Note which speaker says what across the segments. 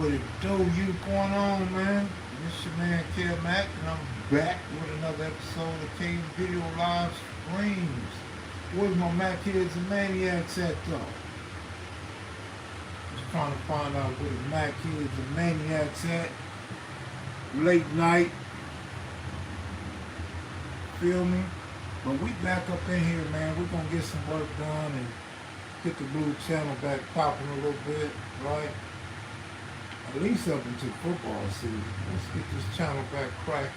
Speaker 1: What it do? You going on, man? This your man Kev Mac, and I'm back with another episode of K Video Live Streams. Where's my Mac Heads and Maniacs at, though? Just trying to find out where the Mac Heads and Maniacs at. Late night, feel me? But we back up in here, man. We're gonna get some work done and get the blue channel back popping a little bit, right? At least up until football season. Let's get this channel back cracking.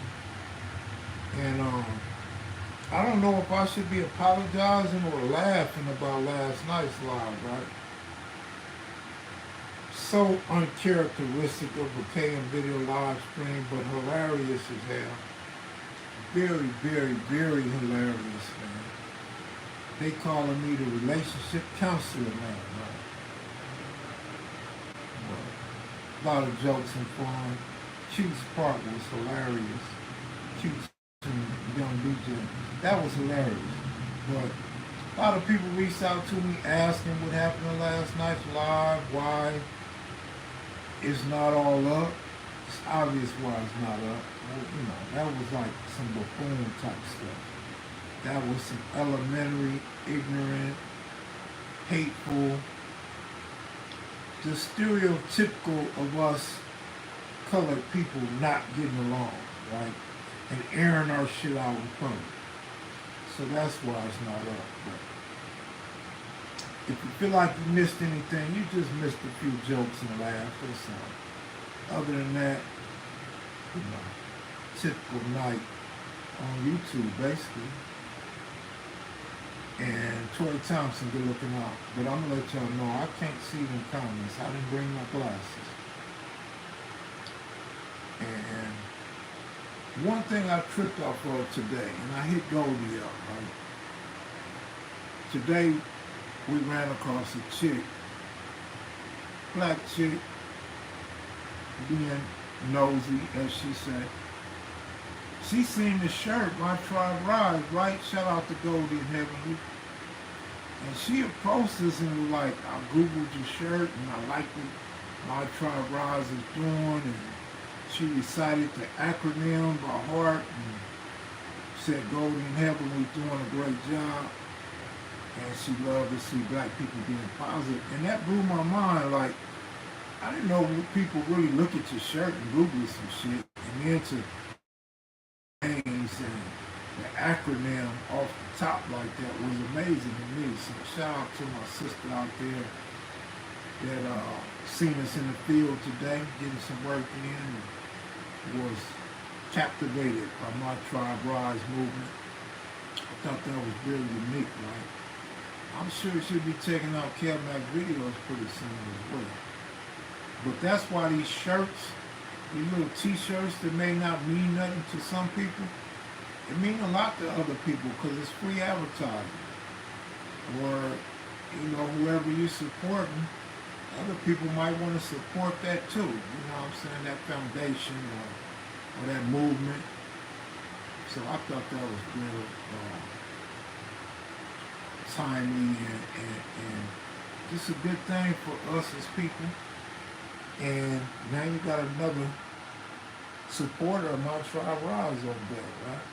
Speaker 1: And I don't know if I should be apologizing or laughing about last night's live, right? So uncharacteristic of a KM video live stream, but hilarious as hell. Very, very, very hilarious, man. They calling me the relationship counselor now, right? A lot of jokes and fun. Q's part was hilarious. Q's young DJ. That was hilarious. But a lot of people reached out to me asking what happened in last night's live, why it's not all up. It's obvious why it's not up. Well, that was like some buffoon type stuff. That was some elementary, ignorant, hateful, the stereotypical of us colored people not getting along, right? And airing our shit out in public. So that's why it's not up. But if you feel like you missed anything, you just missed a few jokes and laughs, that's all. Other than that, typical night on YouTube, basically. And Troy Thompson, good looking out. But I'm gonna let y'all know I can't see them comments. I didn't bring my glasses. And one thing I tripped off of today, and I hit Goldie up, right? Today we ran across a chick, black chick, being nosy, as she said. She seen the shirt, My Tribe Rise, right? Shout out to Goldie and Heavenly. And she approached us and was like, I Googled your shirt and I liked what My Tribe Rise is doing. And she recited the acronym by heart and said Goldie and Heavenly doing a great job. And she loved to see black people being positive. And that blew my mind. Like, I didn't know people really look at your shirt and Google some shit. And then to names and the acronym off the top like that was amazing to me. So shout out to my sister out there that seen us in the field today, getting some work in, and was captivated by My Tribe Rise movement. I thought that was really unique, right? I'm sure she'll be checking out kevmacvideos pretty soon as well. But that's why these shirts, these little t-shirts that may not mean nothing to some people, it mean a lot to other people because it's free advertising. Or, whoever you're supporting, other people might want to support that too. You know what I'm saying? That foundation or that movement. So I thought that was real timely and just a good thing for us as people. And now you got another supporter of My Tribe Rise over there, right?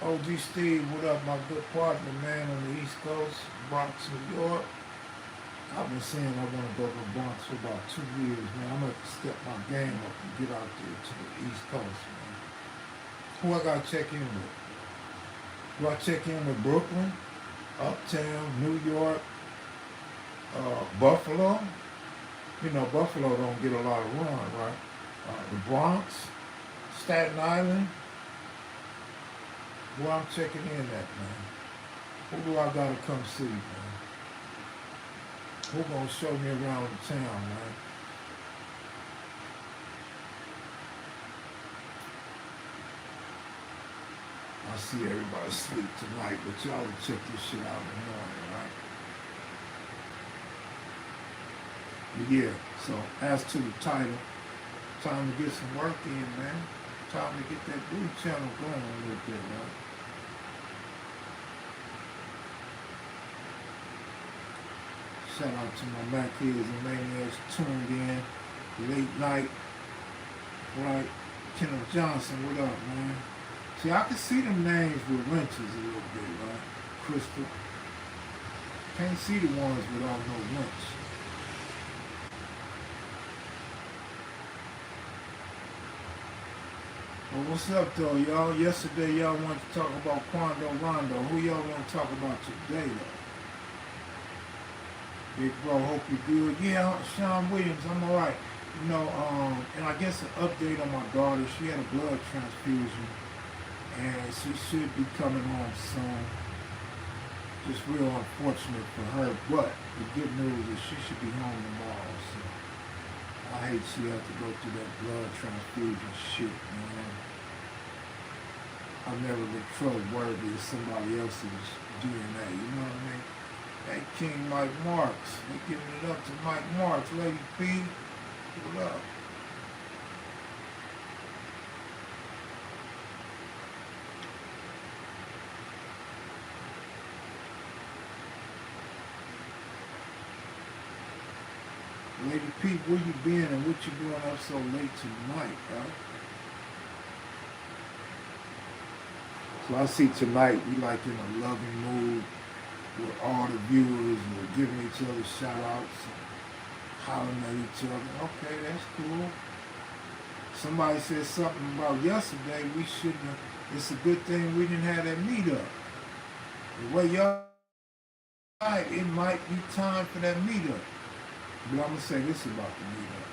Speaker 1: OG Steve, what up, my good partner, man, on the East Coast, Bronx, New York. I've been saying I want to go to the Bronx for about 2 years, man. I'm going to have to step my game up and get out there to the East Coast, man. Who I got to check in with? Do I check in with Brooklyn, Uptown, New York, Buffalo? Buffalo don't get a lot of run, right? The Bronx, Staten Island. Where I'm checking in at, man. Who do I gotta come see, man? Who gonna show me around the town, man? I see everybody sleep tonight, but y'all will check this shit out in the morning, right? Yeah, so as to the title, time to get some work in, man. Time to get that blue channel going a little bit, right? Shout out to my Mac Heads and Maniacs tuned in. late night, right? Kenneth Johnson, what up, man? See, I can see them names with wrenches a little bit, right? Crystal. Can't see the ones without no wrench. Well, what's up, though, y'all? Yesterday, y'all wanted to talk about Quando Rondo. Who y'all want to talk about today, though? Big bro, hope you're good. Yeah, Sean Williams, I'm all right. And I guess an update on my daughter. She had a blood transfusion, and she should be coming home soon. Just real unfortunate for her, but the good news is she should be home tomorrow. So I hate she had to go through that blood transfusion shit, man. I've never been trustworthy of somebody else's DNA, you know what I mean? Hey, King Mike Marks. They giving it up to Mike Marks. Lady P, what up? Lady P, where you been and what you doing up so late tonight, right? So I see tonight we like in a loving mood with all the viewers and we're giving each other shout outs and hollering at each other. Okay, that's cool. Somebody said something about yesterday we shouldn't have, it's a good thing we didn't have that meetup. The way y'all, it might be time for that meetup. But I'm going to say this about the meetup.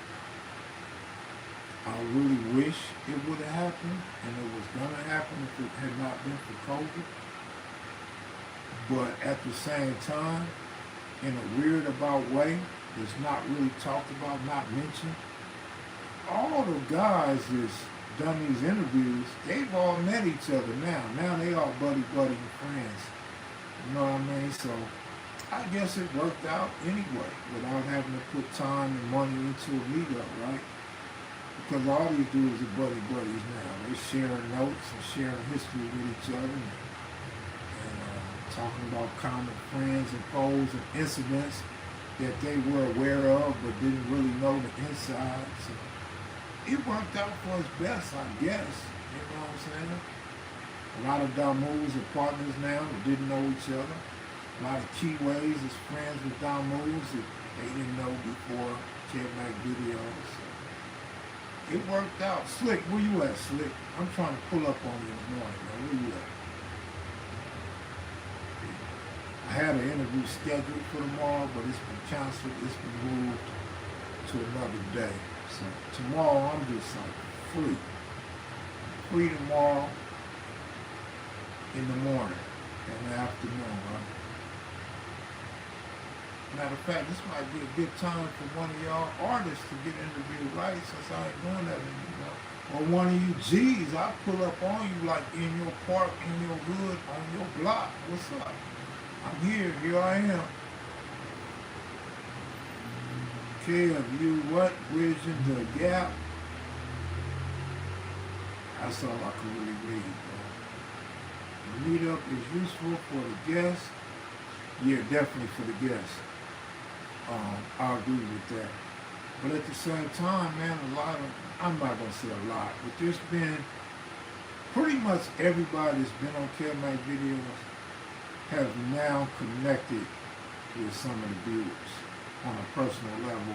Speaker 1: I really wish it would have happened and it was going to happen if it had not been for COVID. But at the same time, in a weird about way, it's not really talked about, not mentioned. All the guys that's done these interviews, they've all met each other now. Now they all buddy and friends. You know what I mean? So I guess it worked out anyway without having to put time and money into a meetup, right? Because all these dudes are buddies now. They sharing notes and sharing history with each other and talking about common friends and foes and incidents that they were aware of but didn't really know the inside. So it worked out for us best, I guess. You know what I'm saying? A lot of Damus are partners now that didn't know each other. A lot of Keyways is friends with Damus that they didn't know before kevmacvideos. So it worked out. Slick, where you at, Slick? I'm trying to pull up on you in the morning, man. Where you at? I had an interview scheduled for tomorrow, but it's been canceled. It's been moved to another day. So tomorrow I'm just like free. Free tomorrow in the morning and the afternoon, right? Matter of fact, this might be a good time for one of y'all artists to get interviewed, right? Since I ain't doing that anymore. Or one of you G's, I pull up on you like in your park, in your hood, on your block. What's up? I'm here I am. Kev, you what? Bridging the gap? That's all I can really read, bro. The meetup is useful for the guests. Yeah, definitely for the guests. I agree with that. But at the same time, man, I'm not going to say a lot, but there's been pretty much everybody that's been on kevmacvideos have now connected with some of the viewers on a personal level.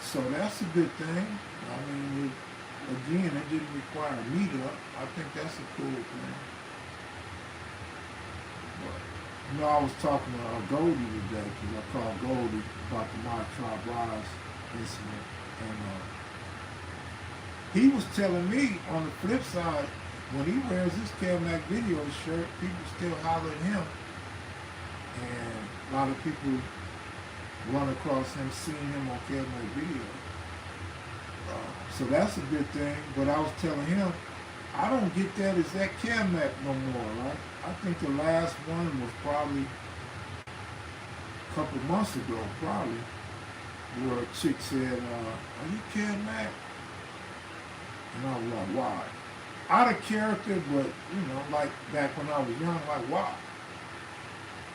Speaker 1: So that's a good thing. I mean, again, it didn't require a meetup. I think that's a cool thing. But, I was talking to Goldie today, because I called Goldie about the My Tribe Rise incident. And he was telling me, on the flip side, when he wears this kevmacvideos shirt, people still holler at him. And a lot of people run across him, seeing him on kevmacvideos. So that's a good thing. But I was telling him, I don't get that as that kevmac no more, right? I think the last one was probably a couple months ago, probably, where a chick said, are you kevmac? And I was like, why? Out of character, but, like back when I was young, like, why?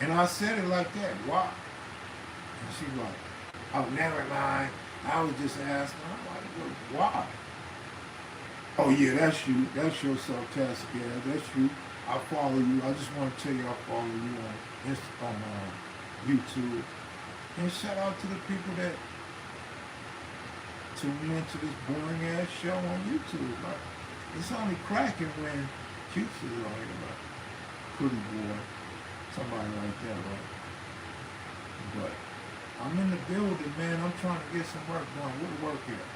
Speaker 1: And I said it like that, why? And she's like, oh, never mind. I was just asking, I'm like, well, why? Oh yeah, that's you. That's your sarcastic ass. That's you. I follow you. I just want to tell you I follow you on YouTube. And shout out to the people that tune into this boring ass show on YouTube. Like, it's only cracking when Cutes is on here, like Pretty Boy, somebody like that, right? But I'm in the building, man. I'm trying to get some work done. What work here?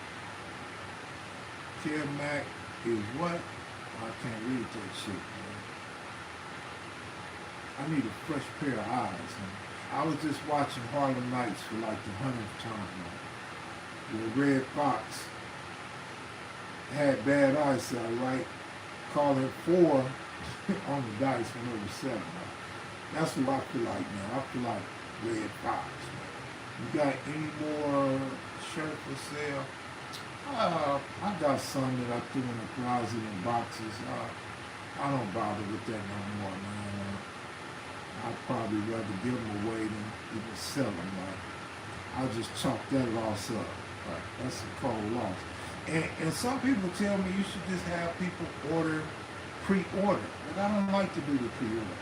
Speaker 1: Kev Mac is what? I can't read that shit, man. I need a fresh pair of eyes, man. I was just watching Harlem Nights for like the 100th time, man. Where Red Fox had bad eyesight, right? Called it 4 on the dice when it was 7, right? That's who I feel like, man. I feel like Red Fox, man. You got any more shirt for sale? I got some that I threw in the closet in boxes. I don't bother with that no more, man. I'd probably rather give them away than even sell them. Like, I'll just chalk that loss up. Right? That's a cold loss. And some people tell me you should just have people pre-order. But I don't like to do the pre-order.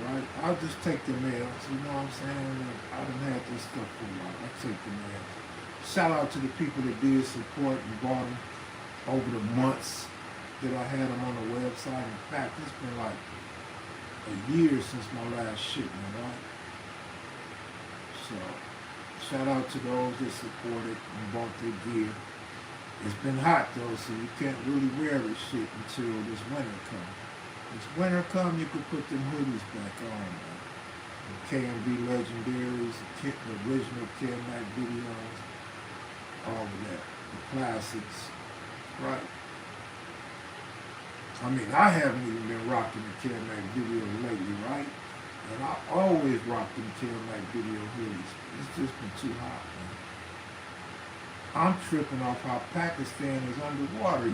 Speaker 1: Right? I'll just take the mails, you know what I'm saying? I done had this stuff for a while. I take the mails. Shout out to the people that did support and bought them over the months that I had them on the website. In fact, it's been like a year since my last shipment, right? So, shout out to those that supported and bought their gear. It's been hot though, so you can't really wear this shit until this winter comes. This winter come, you can put them hoodies back on, man. The KMV Legendaries, the original kevmacvideos, all of that. The classics, right? I mean, I haven't even been rocking the kevmacvideos lately, right? And I always rock them kevmacvideo hoodies. It's just been too hot, man. I'm tripping off how Pakistan is underwater.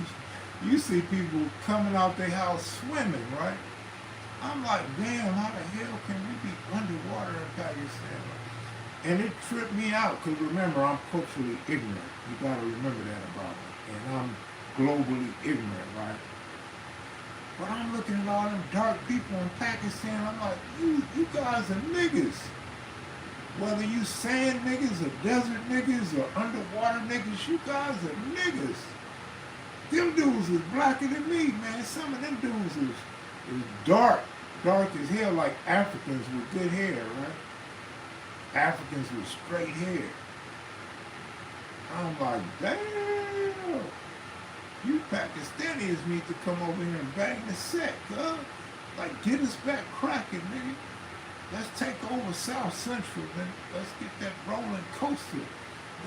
Speaker 1: You see people coming out their house swimming, right? I'm like, damn, how the hell can we be underwater in Pakistan? And it tripped me out, because remember, I'm culturally ignorant. You gotta remember that about me. And I'm globally ignorant, right? But I'm looking at all them dark people in Pakistan, I'm like, you guys are niggas. Whether you sand niggas or desert niggas or underwater niggas, you guys are niggas. Them dudes is blacker than me, man. Some of them dudes is dark as hell, like Africans with good hair, right? Africans with straight hair. I'm like, damn. You Pakistanis need to come over here and bang the set, huh? Like, get us back cracking, nigga. Let's take over South Central, man. Let's get that rolling coaster,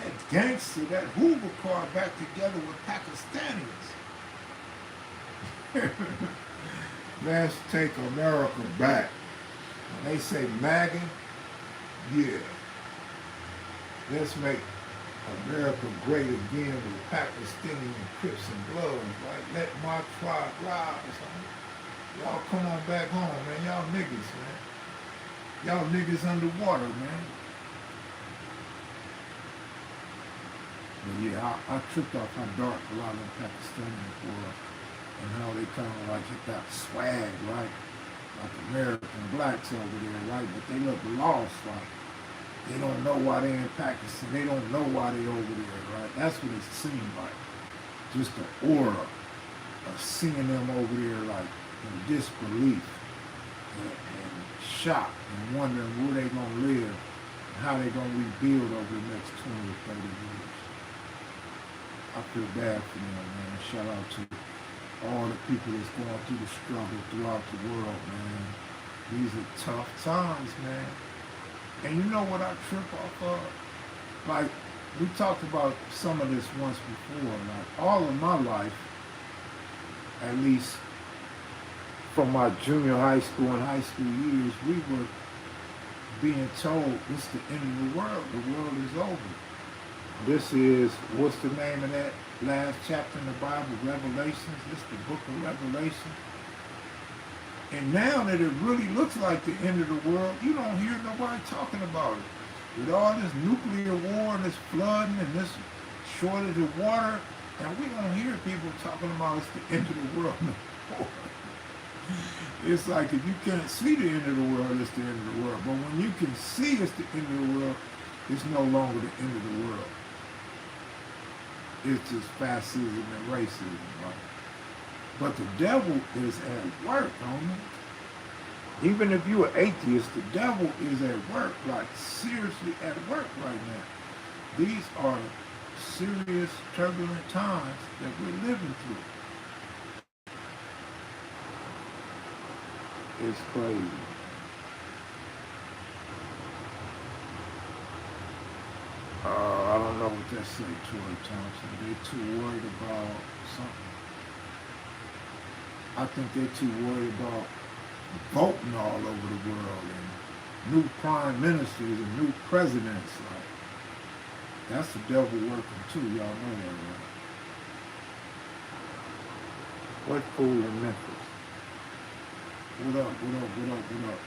Speaker 1: that gangster, that Hoover car back together with Pakistanis. Let's take America back. When they say MAGA, yeah. Let's make America great again with Pakistani and Crips and Bloods, right? Let my tribe rise, huh? Y'all come on back home, man. Y'all niggas, man. Y'all niggas underwater, man. But yeah, I tripped off how dark a lot of them Pakistanis were and how they kind of like got swag, right? Like American blacks over there, right? But they look lost, like they don't know why they're in Pakistan. They don't know why they're over there, right? That's what it seemed like. Just the aura of seeing them over there, like in disbelief and shock and wondering where they gonna live and how they gonna rebuild over the next 20 or 30 years. I feel bad for them, man. Shout out to all the people that's going through the struggle throughout the world, man. These are tough times, man. And you know what I trip off of? Like, we talked about some of this once before. Like, all of my life, at least from my junior high school and high school years, we were being told it's the end of the world. The world is over. This is, what's the name of that last chapter in the Bible? Revelations. It's the book of Revelation. And now that it really looks like the end of the world, you don't hear nobody talking about it. With all this nuclear war and this flooding and this shortage of water, and we don't hear people talking about it's the end of the world no more. It's like if you can't see the end of the world, it's the end of the world. But when you can see it's the end of the world, it's no longer the end of the world. It's just fascism and racism, right? But the devil is at work, homie. Even if you're an atheist, the devil is at work, like seriously at work right now. These are serious, turbulent times that we're living through. It's crazy. I don't know what that say, Troy Thompson. They too worried about something. I think they're too worried about voting all over the world and new prime ministers and new presidents. Like, that's the devil working too. Y'all know that, right? What fool in Memphis? What up, what up, what up, what up?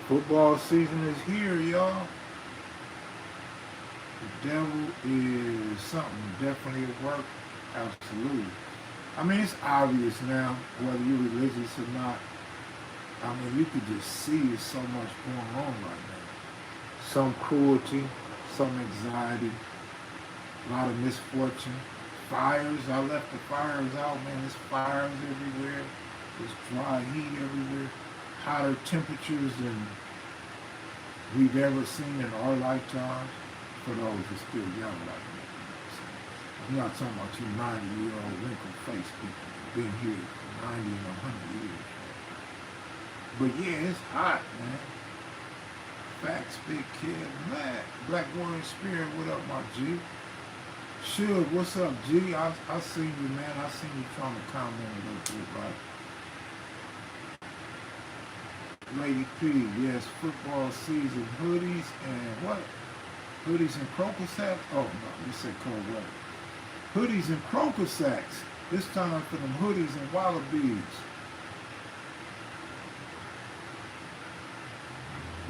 Speaker 1: Football season is here, y'all. The devil is something definitely at work. Absolutely. I mean, it's obvious now, whether you're religious or not. I mean, you could just see there's so much going on right now. Some cruelty, some anxiety, a lot of misfortune. Fires, I left the fires out, man. There's fires everywhere. There's dry heat everywhere. Hotter temperatures than we've ever seen in our lifetimes. For those who are still young like me. I'm not talking about you 90-year-old wrinkled face people been here for 90 and 100 years. But yeah, it's hot, man. Facts, big kid, mad. Black Warrior Spirit, what up, my G? Suge, what's up, G? I seen you, man. I seen you trying to comment a little bit, right? Lady P, yes, football season, hoodies and what? Hoodies and crocus sacks? Oh, no, you said cold weather. Hoodies and crocus sacks. This time for them hoodies and wallabies.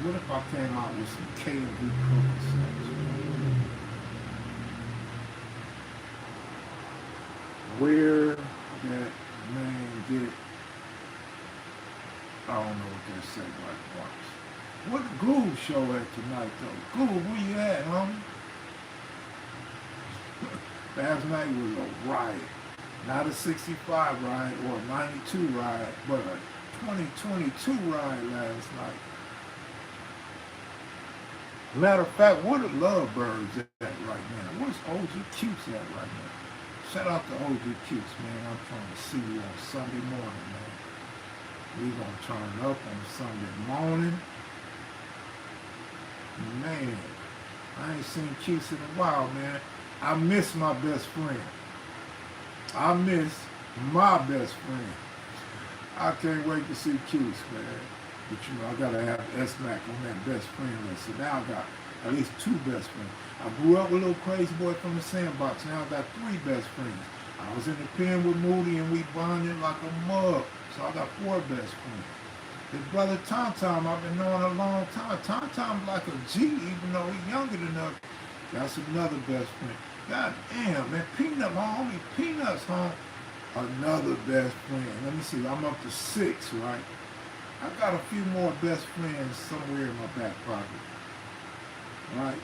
Speaker 1: What if I came out with some KV crocus sacks? Where that man get? I don't know what that say like once. What the Google show at tonight though? Google, where you at, homie? Last night was a riot. Not a 65 riot or a 92 riot, but a 2022 riot last night. Matter of fact, where the Lovebirds at right now? Where's OG Cutes at right now? Shout out to OG Cutes, man. I'm trying to see you on Sunday morning, man. We gonna turn up on Sunday morning. Man, I ain't seen Cutes in a while, man. I miss my best friend. I miss my best friend. I can't wait to see Cutes, man. But you know, I gotta have S-Mac on that best friend list. So now I got at least 2 best friends. I grew up with a little crazy boy from the sandbox. Now I got 3 best friends. I was in the pen with Moody and we bonded like a mug. So I got 4 best friends. His brother Tom Tom, I've been knowing a long time. Tom Tom's like a G, even though he's younger than us. That's another best friend. God damn, man. Peanut, my homie Peanuts, home. Another best friend. Let me see, I'm up to 6, right? I got a few more best friends somewhere in my back pocket. Right?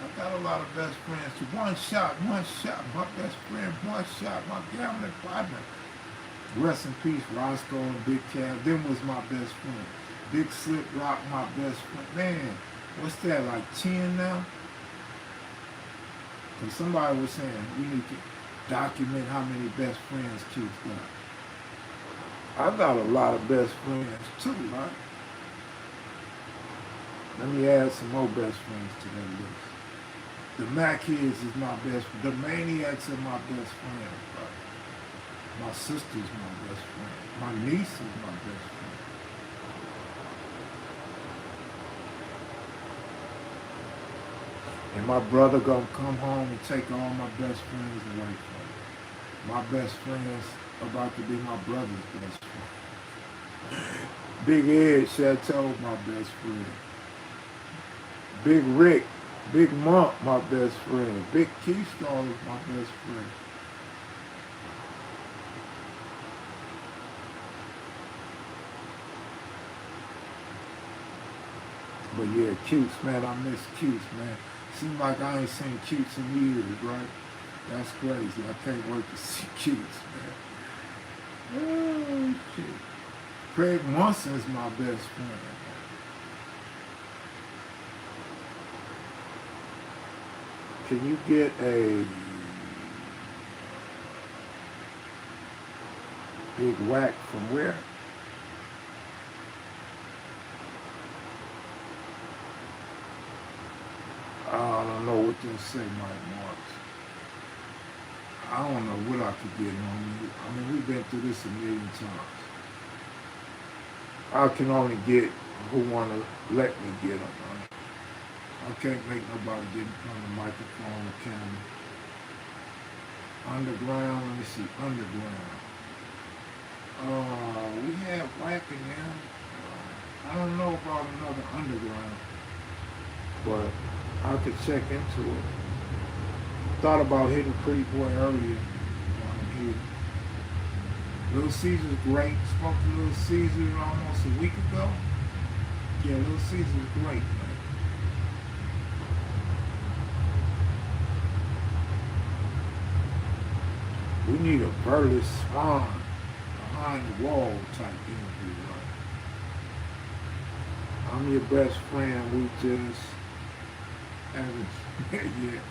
Speaker 1: I got a lot of best friends. One shot. My best friend, one shot. My gambling partner. Rest in peace, Roscoe and Big Cab. Them was my best friend. Big Slip Rock, my best friend. Man, what's that, like 10 now? And somebody was saying we need to document how many best friends kids got. I got a lot of best friends too, right? Let me add some more best friends to that list. The Mac Kids is my best friend. The Maniacs are my best friend, right? My sister's my best friend. My niece is my best friend. And my brother gonna come home and take all my best friends away from me. My best friends about to be my brother's best friend. Big Ed Chateau, my best friend. Big Rick, Big Monk, my best friend. Big Keystone is my best friend. But yeah, Cutes, man, I miss Cutes, man. Seems like I ain't seen Cutes in years, right? That's crazy. I can't wait to see Cutes, man. Oh, shit. Craig Munson's my best friend. Can you get a big whack from where? I don't know what they say, Mike Marks. I don't know what I could get on you. I mean, we've been through this a million times. I can only get who want to let me get them. I can't make nobody get on the microphone or camera. Underground, let me see, underground. We have whacking now. I don't know about another underground, but I could check into it. Thought about hitting Pretty Boy earlier while I'm here. Little Caesar's great. Spoke to Little Caesar almost a week ago. Yeah, Little Caesar's great, man. We need a Burles Swan behind the wall type interview, right? I'm your best friend. We just haven't yet.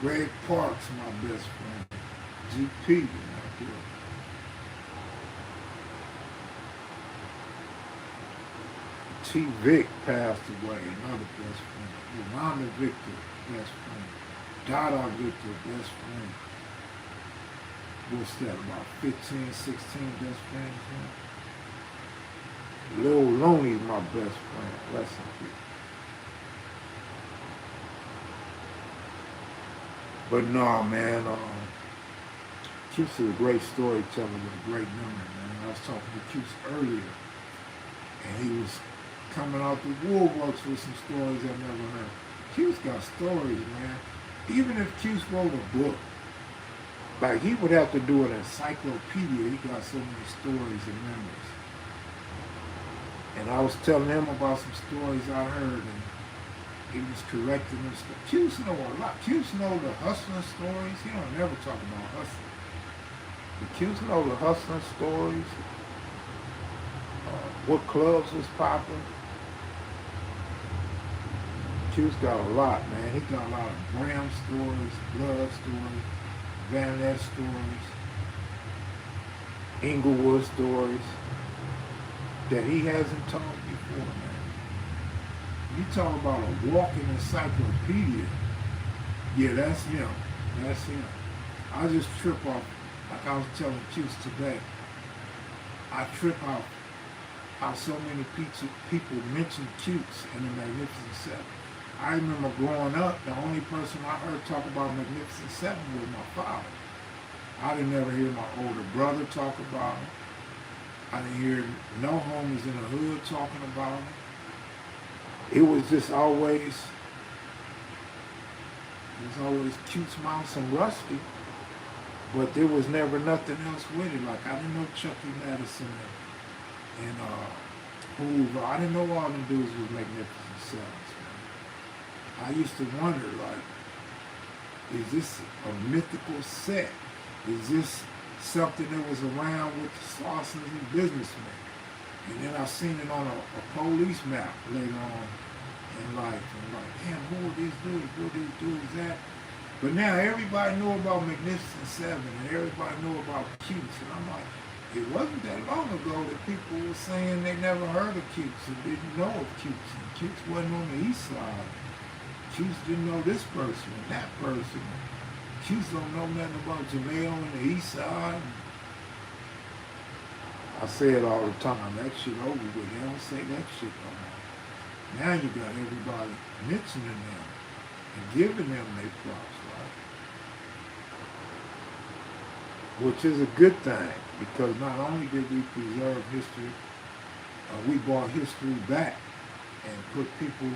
Speaker 1: Greg Parks, my best friend. GP, out there. T. Vic passed away, another best friend. Yolanda Victor, best friend. Dada Victor, best friend. What's that, about 15, 16 best friends? Huh? Lil Loney's my best friend. Bless him. But no, man, Cuse is a great storyteller with a great memory, man. I was talking to Cuse earlier, and he was coming out the woodworks with some stories I never heard. Cuse got stories, man. Even if Cuse wrote a book, like he would have to do an encyclopedia. He got so many stories and memories. And I was telling him about some stories I heard, and he was correcting them. Cuse know a lot. Cuse know the hustling stories. He don't never talk about hustling. But Cuse know the hustling stories. What clubs was popping. Cuse got a lot, man. He got a lot of Graham stories, Blood stories, Van Ness stories, Inglewood stories that he hasn't told before, man. You talk about a walking encyclopedia. Yeah, that's him. That's him. I just trip off, like I was telling Cuse today, I trip off how so many people mention Cuse in the Magnificent Seven. I remember growing up, the only person I heard talk about Magnificent Seven was my father. I didn't ever hear my older brother talk about him. I didn't hear no homies in the hood talking about him. It was just always, Cuse Mouse and Rusty, but there was never nothing else with it. Like I didn't know Chucky Madison and Hoover. I didn't know all them dudes was Magnificent Sevens, man. I used to wonder, like, is this a mythical set? Is this something that was around with the Slarsons and Businessmen? And then I seen it on a police map later on in life. And like, damn, who are these dudes? Who are these dudes at? But now everybody know about Magnificent Seven and everybody know about Cuse. And I'm like, it wasn't that long ago that people were saying they never heard of Cuse and didn't know of Cuse. And Cuse wasn't on the east side. Cuse didn't know this person and that person. Cuse don't know nothing about Jamel on the east side. I say it all the time, that shit over with. They don't say that shit no more. Now you got everybody mentioning them and giving them their props, right? Which is a good thing. because not only did we preserve history, we brought history back and put people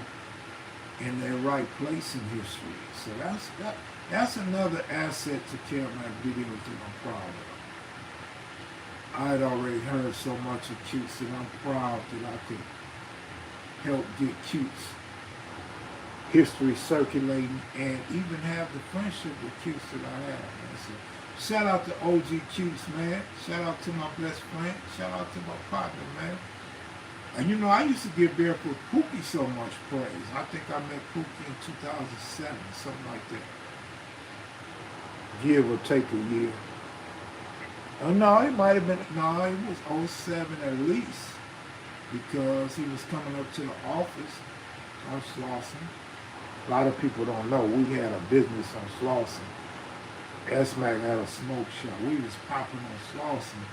Speaker 1: in their right place in history. So that's another asset to Kev Mac Videos that I'm proud of. I had already heard so much of Cutes that I'm proud that I could help get Cutes history circulating and even have the friendship with Cutes that I have, man. So shout out to OG Cutes, man. Shout out to my best friend. Shout out to my partner, man. And you know, I used to give Barefoot Pookie so much praise. I think I met Pookie in 2007, something like that. Give or take a year. Oh no, it might have been, no, it was '07 at least, because he was coming up to the office on Slauson. A lot of people don't know, we had a business on Slauson. S-Mac had a smoke shop. We was popping on Slauson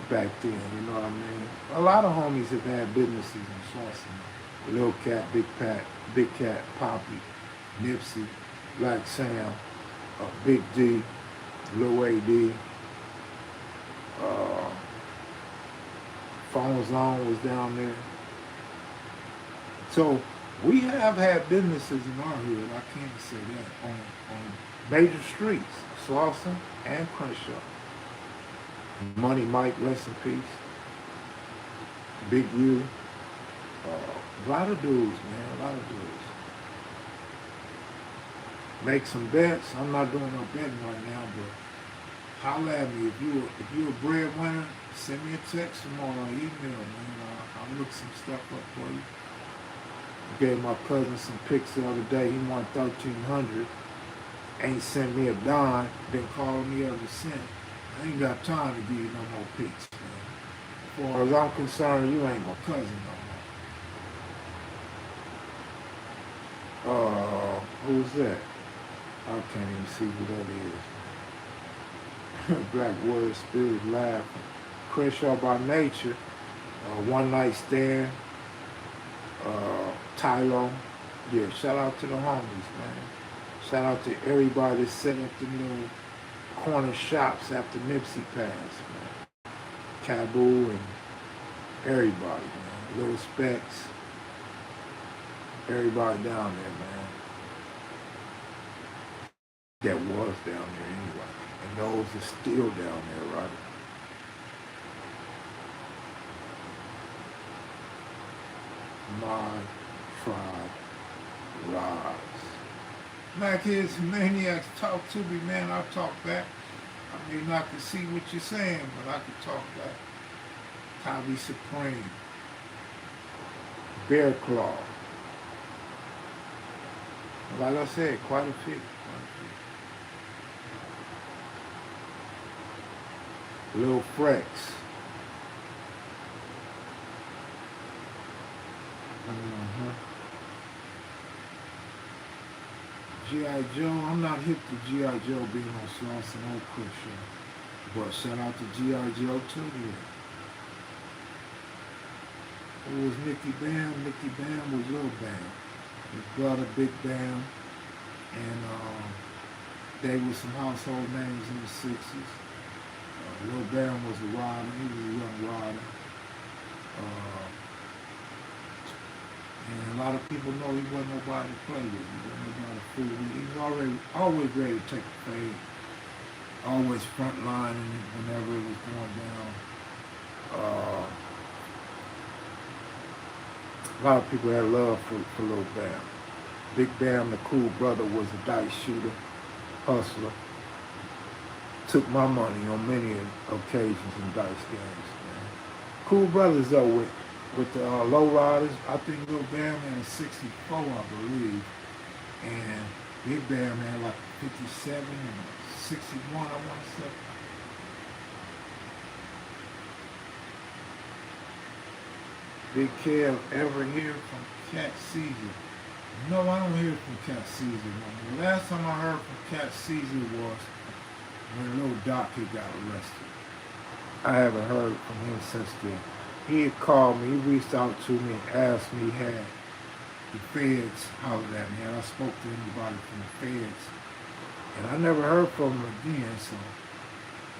Speaker 1: back then, you know what I mean? A lot of homies have had businesses in Slauson. Lil Cat, Big Cat, Poppy, Nipsey, Black Sam, Big D, Lil AD, Phones Long was down there. So we have had businesses in our hood, I can't say that, on major streets, Slauson and Crenshaw. Money Mike, rest in peace. Big U. A lot of dudes, man, a lot of dudes. Make some bets. I'm not doing no betting right now, but holla at me. If you a breadwinner, send me a text tomorrow or email, man. I'll look some stuff up for you. I gave my cousin some pics the other day. He won 1,300. Ain't sent me a dime. Been calling me ever since. I ain't got time to give you no more pics, man. As far as I'm concerned, you ain't my cousin no more. Who's that? I can't even see who that is. Black Warrior Spirit laughing. Crenshaw by Nature. One Night Stand. Tylo. Yeah, shout out to the homies, man. Shout out to everybody that set up the little corner shops after Nipsey passed, man. Cabu and everybody, man. Little Specs. Everybody down there, man. That was down there anyway. And those are still down there, right? My tribe rise. Black Heads Maniacs, talk to me, man. I'll talk back. I may not can see what you're saying, but I can talk back. Tommy Supreme. Bear Claw. Like I said, quite a few. Lil Frex. G.I. Joe, I'm not hip to G.I. Joe being on Slauson or Crenshaw. But shout out to G.I. Joe too here. Who was Nicky Bam? Nicky Bam was Lil Bam. His brother Big Bam. And they were some household names in the 60s. Lil Bam was a rider, he was a young rider. And a lot of people know he wasn't nobody to play with. He wasn't nobody to fool with. He was always ready to take a fade. Always front lining whenever it was going down. A lot of people had love for Lil Bam. Big Bam, the cool brother, was a dice shooter, hustler. Took my money on many occasions in dice games, man. Cool brothers though with the low riders. I think Lil Bam had a 64, I believe, and Big Bam had like a 57 and a 61, I want to say. Big Kev, ever hear from Cat Caesar? No, I don't hear from Cat Caesar no more. Last time I heard from Cat Caesar was when Lil Doc he got arrested. I haven't heard from him since then. He had called me, he reached out to me and asked me, had the feds hollered at me, and I spoke to anybody from the feds. And I never heard from him again, so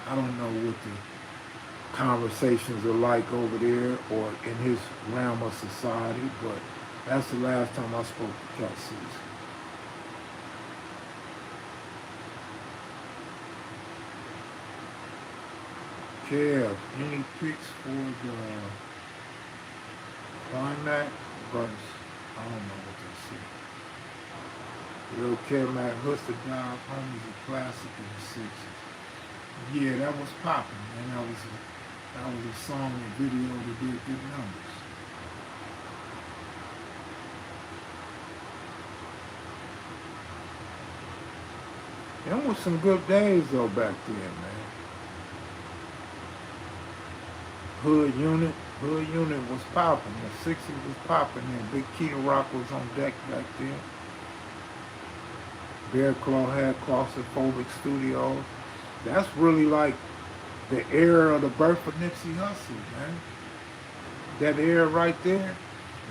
Speaker 1: I don't know what the conversations are like over there or in his realm of society, but that's the last time I spoke to Kelsey. Kev, any picks for the climax verse? I don't know what they say. Real Kev Mac, Hustle Dog, Homies, a classic in the 60s. Yeah, that was popping, man. That was a song and video that did good numbers. Them was some good days though back then, man. Hood Unit was popping. The 60s was popping and Big Key Rock was on deck back then. Bear Claw had Claustrophobic Studios. That's really like the era of the birth of Nipsey Hussle, man. That era right there,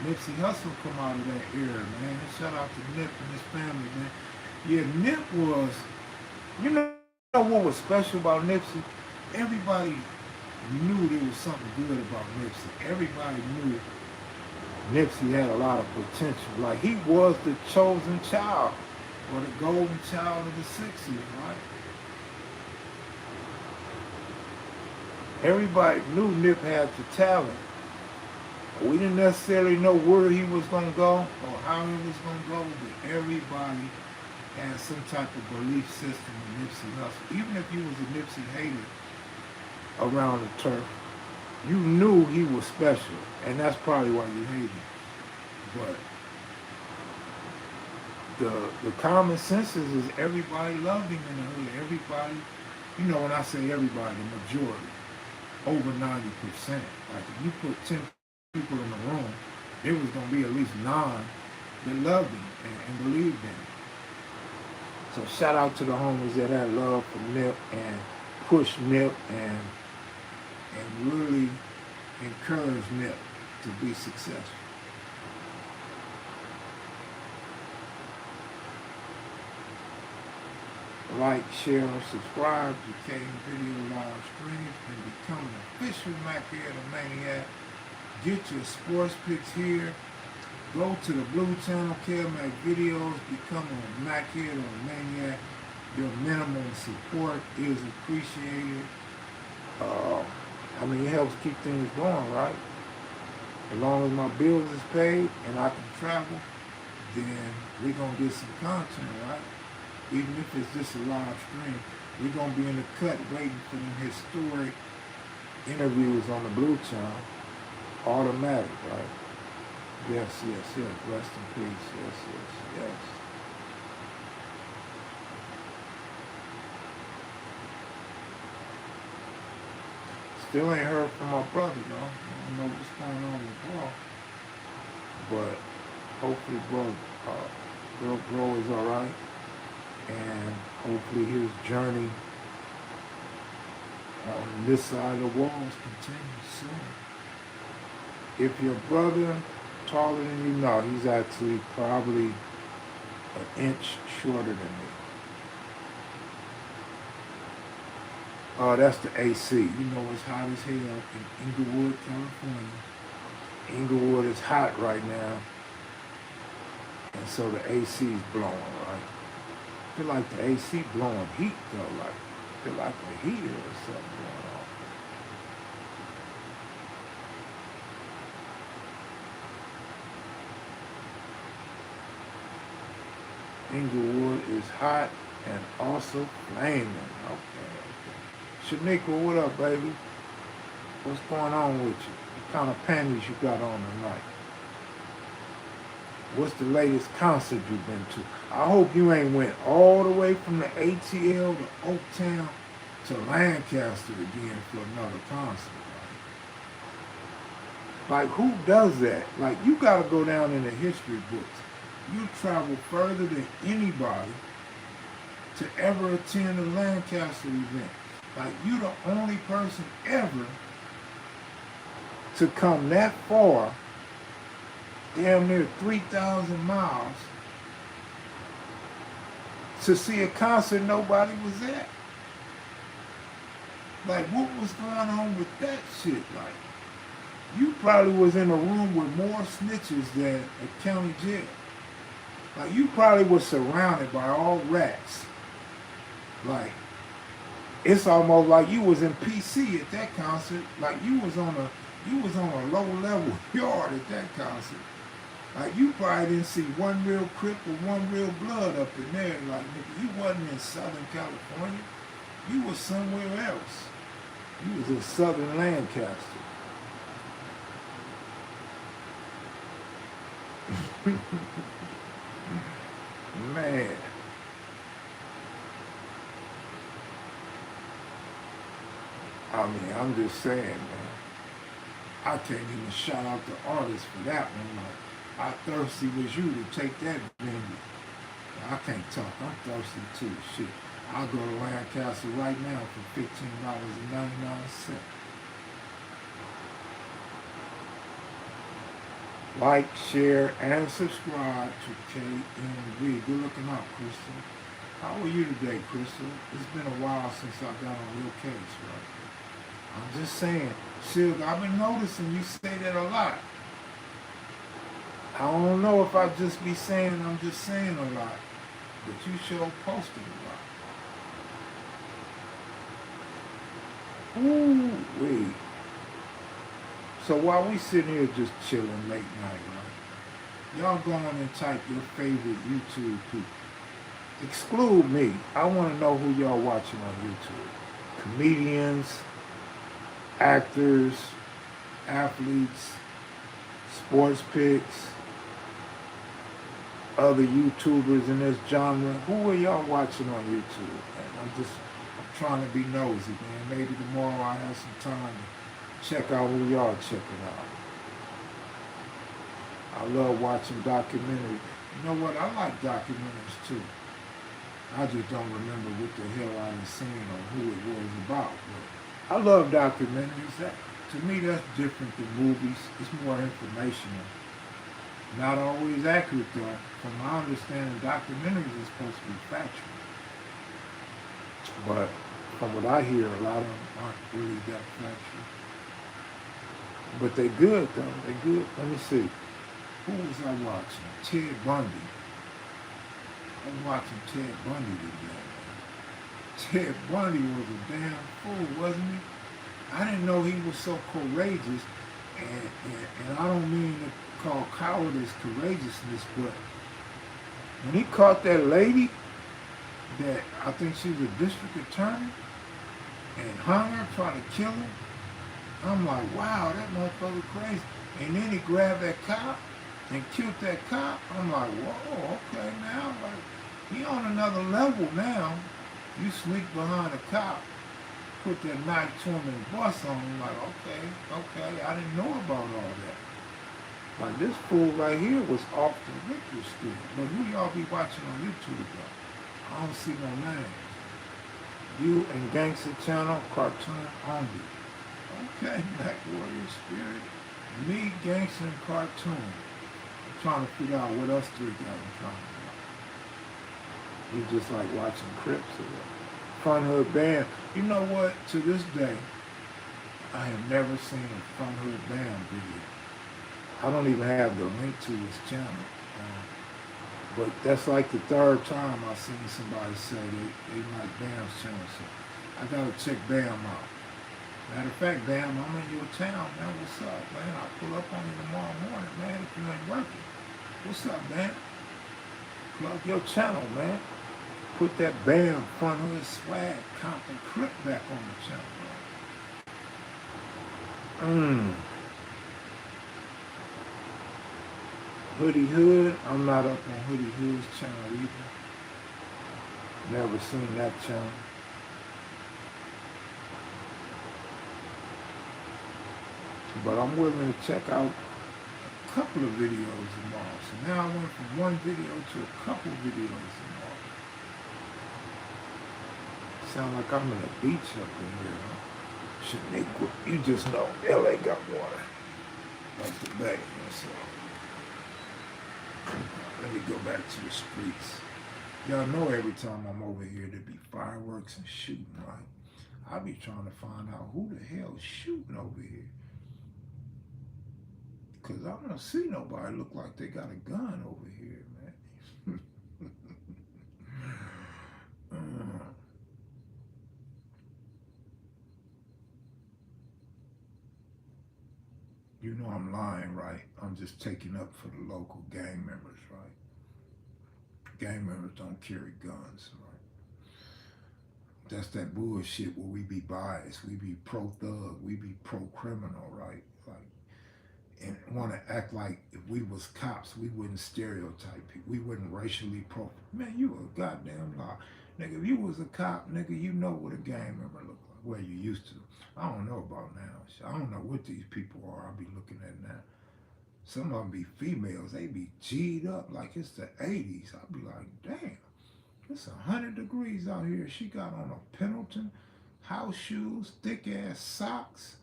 Speaker 1: Nipsey Hussle come out of that era, man. Shout out to Nip and his family, man. Yeah, Nip was, you know what was special about Nipsey? Everybody knew there was something good about Nipsey. Everybody knew Nipsey had a lot of potential. Like he was the chosen child, or the golden child of the 60s, right? Everybody knew Nip had the talent. We didn't necessarily know where he was going to go or how he was going to go, but everybody had some type of belief system in Nipsey Hussle. Even if you was a Nipsey hater around the turf, you knew he was special, and that's probably why you hated him. But the common census is everybody loved him in the hood. Everybody, you know, when I say everybody, the majority, over 90%. Like if you put 10 people in the room, there was going to be at least 9 that loved him and believed in him. So shout out to the homies that had love for Nip and pushed Nip and really encouraged Nip to be successful. Like, share, and subscribe to kevmacvideos live streams and become an official Machead or Maniac. Get your sports picks here. Go to the blue channel, kevmacvideos, become a Machead or a Maniac. Your minimum support is appreciated. It helps keep things going, right? As long as my bills is paid and I can travel, then we're going to get some content, right? Even if it's just a live stream, we're going to be in the cut waiting for them historic interviews on the blue channel. Automatic, right? Yes. Rest in peace. Yes. Still ain't heard from my brother, though. I don't know what's going on with bro. But hopefully bro is all right. And hopefully his journey on this side of the walls continues soon. If your brother taller than you, no, he's actually probably an inch shorter than me. That's the AC. You know it's hot as hell in Inglewood, California. Inglewood is hot right now. And so the AC is blowing, right? I feel like the AC blowing heat though, like I feel like the heater or something going on. Inglewood is hot and also flaming. Okay. Shaniqua, what up, baby? What's going on with you? What kind of panties you got on tonight? What's the latest concert you've been to? I hope you ain't went all the way from the ATL to Oaktown to Lancaster again for another concert. Like, who does that? Like, you got to go down in the history books. You travel further than anybody to ever attend a Lancaster event. Like, you the only person ever to come that far, damn near 3,000 miles, to see a concert nobody was at. Like, what was going on with that shit? Like, you probably was in a room with more snitches than a county jail. Like, you probably was surrounded by all rats. Like, it's almost like you was in PC at that concert. Like, you was on a low level yard at that concert. Like, you probably didn't see one real Crip or one real Blood up in there. Like, nigga, you wasn't in Southern California. You was somewhere else. You was in Southern Lancaster. Man. I mean, I'm just saying, man. I can't even shout out the artist for that one. Like, how thirsty was you to take that venue? I can't talk. I'm thirsty too. Shit. I'll go to Lancaster right now for $15.99. Like, share, and subscribe to KMV. Good looking out, Crystal. How are you today, Crystal? It's been a while since I got on Real Case, right? I'm just saying, Silk, I've been noticing you say that a lot. I don't know if I just be saying I'm just saying a lot, but you sure posted a lot. Ooh, wait. So while we sitting here just chilling late night, right? Y'all go on and type your favorite YouTube people. Exclude me. I want to know who y'all watching on YouTube. Comedians, actors, athletes, sports picks, other YouTubers in this genre. Who are y'all watching on YouTube? And I'm trying to be nosy, man. Maybe tomorrow I have some time to check out who y'all checking out. I love watching documentaries. You know what? I like documentaries too. I just don't remember what the hell I was seeing or who it was about. But I love documentaries. To me, that's different than movies. It's more informational. Not always accurate though. From my understanding, documentaries are supposed to be factual. But from what I hear, a lot of them aren't really that factual. But they good though. They good. Let me see. Who was I watching? Ted Bundy. I was watching Ted Bundy today. Ted Bundy was a damn fool, wasn't he? I didn't know he was so courageous, and I don't mean to call cowardice courageousness, but when he caught that lady, that I think she was a district attorney, and hung her, trying to kill her, I'm like, wow, that motherfucker crazy. And then he grabbed that cop and killed that cop. I'm like, whoa, okay now, like, he on another level now. You sneak behind a cop, put that knife to him and bust on him, like, okay, I didn't know about all that. Like, this fool right here was off the Richter Street. But who y'all be watching on YouTube though? I don't see no names. You and Gangster Channel, cartoon only. Okay, Black Warrior Spirit. Me, Gangster, and cartoon. I'm trying to figure out what us three got in common. You just like watching Crips or what? Fun Hood Band. You know what? To this day, I have never seen a Fun Hood Band video. I don't even have the link to his channel. But that's like the third time I've seen somebody say they like Bam's channel. So I gotta check Bam out. Matter of fact, Bam, I'm in your town, man. What's up, man? I'll pull up on you tomorrow morning, man, if you ain't working. What's up, man? Plug your channel, man. Put that Bam Fun Hood swag, Compton Crip back on the channel, man. Hoodie Hood, I'm not up on Hoodie Hood's channel either. Never seen that channel. But I'm willing to check out a couple of videos tomorrow. So now I went from one video to a couple videos tomorrow. Sound like I'm in a beach up in here, huh? Shaniqua, you just know, LA got water. Like the bay, so. Let me go back to the streets. Y'all know every time I'm over here there be fireworks and shooting, right? I be trying to find out who the hell's shooting over here. Cause I don't see nobody look like they got a gun over here, man. You know I'm lying, right? I'm just taking up for the local gang members, right? Gang members don't carry guns, right? That's that bullshit where we be biased, we be pro thug, we be pro criminal, right? Like, and want to act like if we was cops, we wouldn't stereotype people, we wouldn't racially profile. Man, you a goddamn lie, nigga. If you was a cop, nigga, you know what a gang member look like. Well, you used to. I don't know about now. I don't know what these people are. I be looking at now. Some of them be females. They be G'd up like it's the 80s. I be like, damn, it's 100 degrees out here. She got on a Pendleton, house shoes, thick ass socks,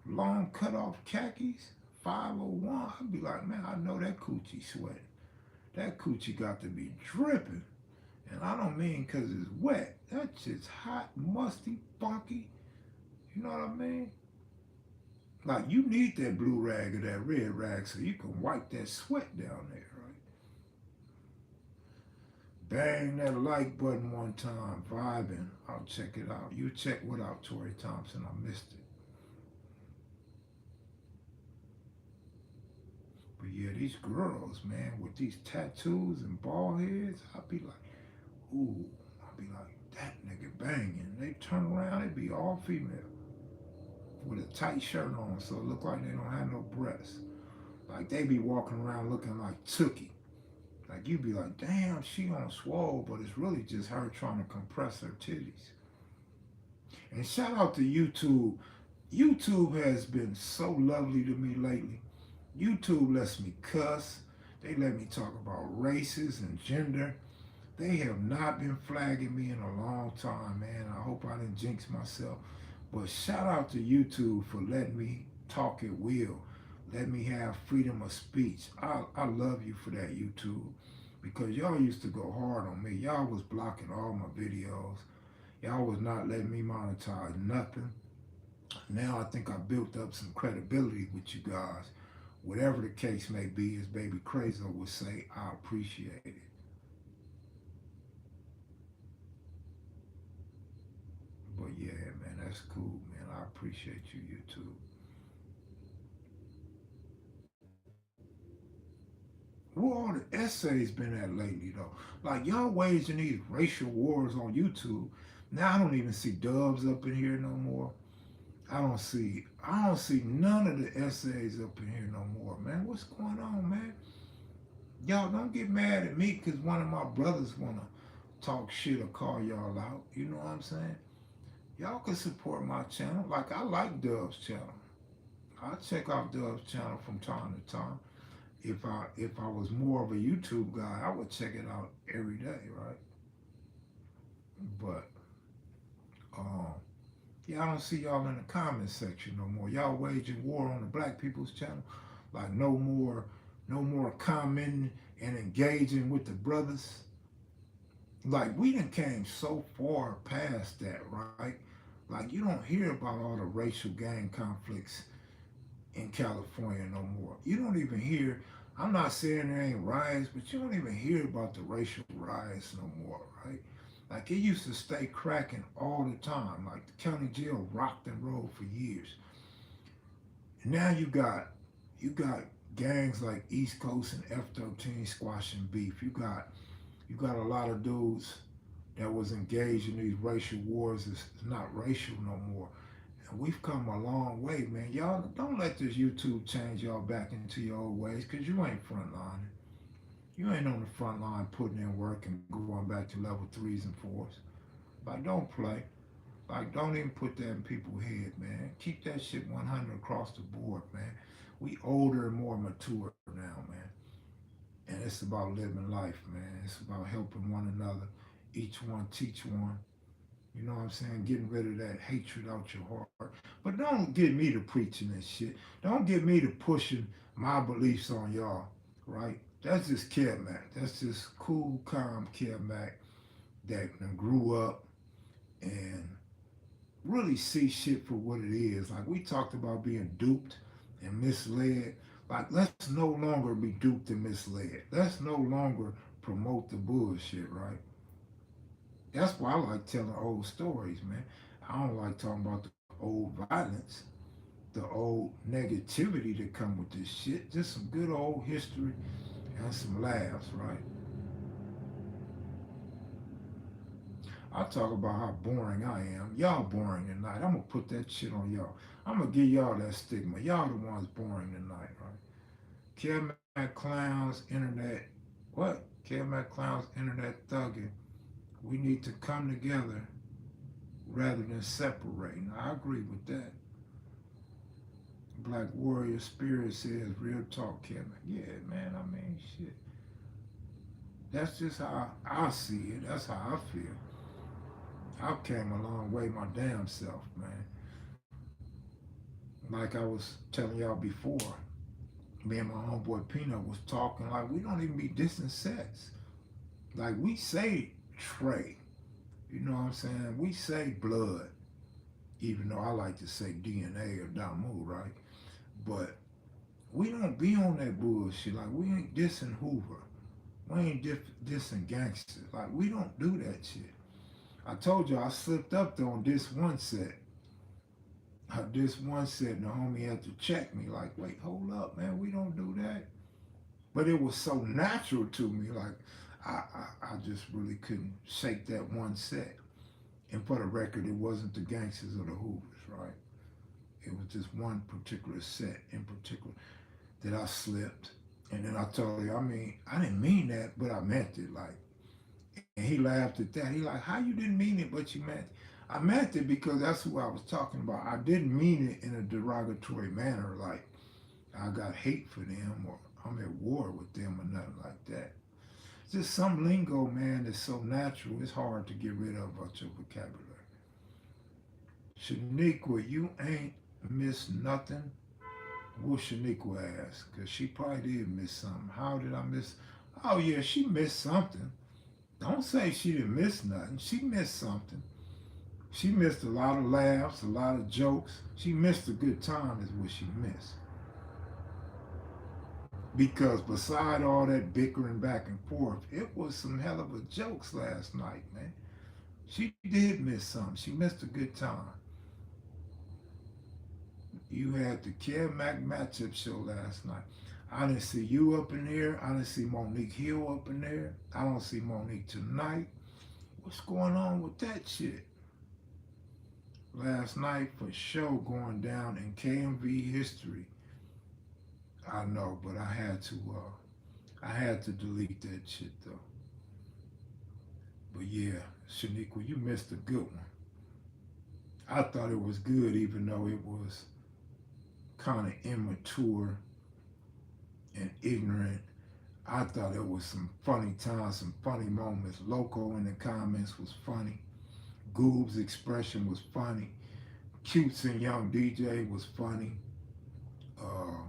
Speaker 1: long cut off khakis, 501. I be like, man, I know that coochie sweating. That coochie got to be dripping. And I don't mean because it's wet. That shit's hot, musty, funky. You know what I mean? Like you need that blue rag or that red rag so you can wipe that sweat down there, right? Bang that like button one time, vibing. I'll check it out. You check without Tori Thompson. I missed it. But yeah, these girls, man, with these tattoos and bald heads, I'll be like, ooh, I'll be like, that nigga banging. They turn around, they be all female with a tight shirt on, so it look like they don't have no breasts. Like they be walking around looking like Tookie. Like you be like, damn, she on swole, but it's really just her trying to compress her titties. And shout out to YouTube. YouTube has been so lovely to me lately. YouTube lets me cuss. They let me talk about races and gender. They have not been flagging me in a long time, man. I hope I didn't jinx myself. But shout out to YouTube for letting me talk at will. Let me have freedom of speech. I love you for that, YouTube. Because y'all used to go hard on me. Y'all was blocking all my videos. Y'all was not letting me monetize nothing. Now I think I built up some credibility with you guys. Whatever the case may be, as Baby Crazy would say, I appreciate it. But yeah, man, that's cool, man. I appreciate you, YouTube. Where all the essays been at lately, though? Like y'all waging these racial wars on YouTube. Now I don't even see Dubs up in here no more. I don't see none of the essays up in here no more, man. What's going on, man? Y'all don't get mad at me because one of my brothers wanna talk shit or call y'all out. You know what I'm saying? Y'all can support my channel. Like I like Dub's channel. I check out Dub's channel from time to time. If I was more of a YouTube guy, I would check it out every day, right? But um, yeah, I don't see y'all in the comment section no more. Y'all waging war on the Black People's channel. Like no more commenting and engaging with the brothers. Like we done came so far past that, right? Like you don't hear about all the racial gang conflicts in California no more. You don't even hear. I'm not saying there ain't riots, but you don't even hear about the racial riots no more, right? Like it used to stay cracking all the time. Like the county jail rocked and rolled for years. And now you got gangs like East Coast and F-13 squashing beef. You got a lot of dudes that was engaged in these racial wars. It's not racial no more. And we've come a long way, man. Y'all don't let this YouTube change y'all back into your old ways, because you ain't frontlining. You ain't on the front line putting in work and going back to level threes and fours. Like, don't play. Like, don't even put that in people's head, man. Keep that shit 100 across the board, man. We older and more mature now, man. And it's about living life, man. It's about helping one another. Each one teach one. You know what I'm saying? Getting rid of that hatred out your heart. But don't get me to preaching this shit. Don't get me to pushing my beliefs on y'all, right? That's just Kev Mac. That's just cool, calm Kev Mac that grew up and really see shit for what it is. Like we talked about being duped and misled. Like let's no longer be duped and misled. Let's no longer promote the bullshit, right? That's why I like telling old stories, man. I don't like talking about the old violence, the old negativity that come with this shit. Just some good old history and some laughs, right? I talk about how boring I am. Y'all boring tonight. I'm gonna put that shit on y'all. I'm gonna give y'all that stigma. Y'all the ones boring tonight, right? Kevmac Clowns, internet. What? Kevmac Clowns, internet thugging. We need to come together rather than separating. I agree with that. Black Warrior Spirit says, real talk, Kevin. Yeah, man, I mean, shit. That's just how I see it. That's how I feel. I came a long way my damn self, man. Like I was telling y'all before, me and my homeboy Peanut was talking like we don't even be distant sets. Like we say Trey, you know what I'm saying? We say blood, even though I like to say DNA or Damu, right? But we don't be on that bullshit. Like we ain't dissing Hoover. We ain't dissing gangsters. Like we don't do that shit. I told you I slipped up though on this one set. This one set, and the homie had to check me. Like, wait, hold up, man. We don't do that. But it was so natural to me. Like, I just really couldn't shake that one set. And for the record, it wasn't the gangsters or the Hoovers, right? It was just one particular set in particular that I slipped. And then I told you, I mean, I didn't mean that, but I meant it. Like, and he laughed at that. He like, how you didn't mean it, but you meant it? I meant it because that's who I was talking about. I didn't mean it in a derogatory manner, like I got hate for them or I'm at war with them or nothing like that. It's just some lingo, man, that's so natural. It's hard to get rid of out your vocabulary. Shaniqua, you ain't missed nothing. What Shaniqua asked? Because she probably did miss something. How did I miss? Oh, yeah, she missed something. Don't say she didn't miss nothing. She missed something. She missed a lot of laughs, a lot of jokes. She missed a good time is what she missed. Because beside all that bickering back and forth, it was some hell of a jokes last night, man. She did miss something. She missed a good time. You had the Kev Mac matchup show last night. I didn't see you up in there. I didn't see Monique Hill up in there. I don't see Monique tonight. What's going on with that shit? Last night for sure going down in KMV history. I know, but I had to delete that shit though. But yeah, Shaniqua, you missed a good one. I thought it was good even though it was kind of immature and ignorant. I thought it was some funny times, some funny moments. Loco in the comments was funny. Goob's expression was funny. Cutes and Young DJ was funny. Uh,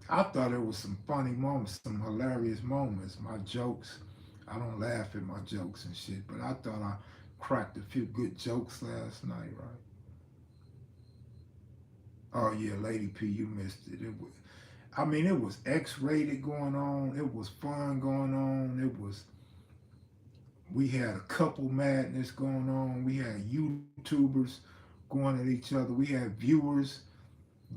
Speaker 1: I thought it was some funny moments, some hilarious moments. My jokes, I don't laugh at my jokes and shit, but I thought I cracked a few good jokes last night, right? Oh yeah, Lady P, you missed it. I mean, it was X-rated going on. It was fun going on. We had a couple madness going on. We had YouTubers going at each other. We had viewers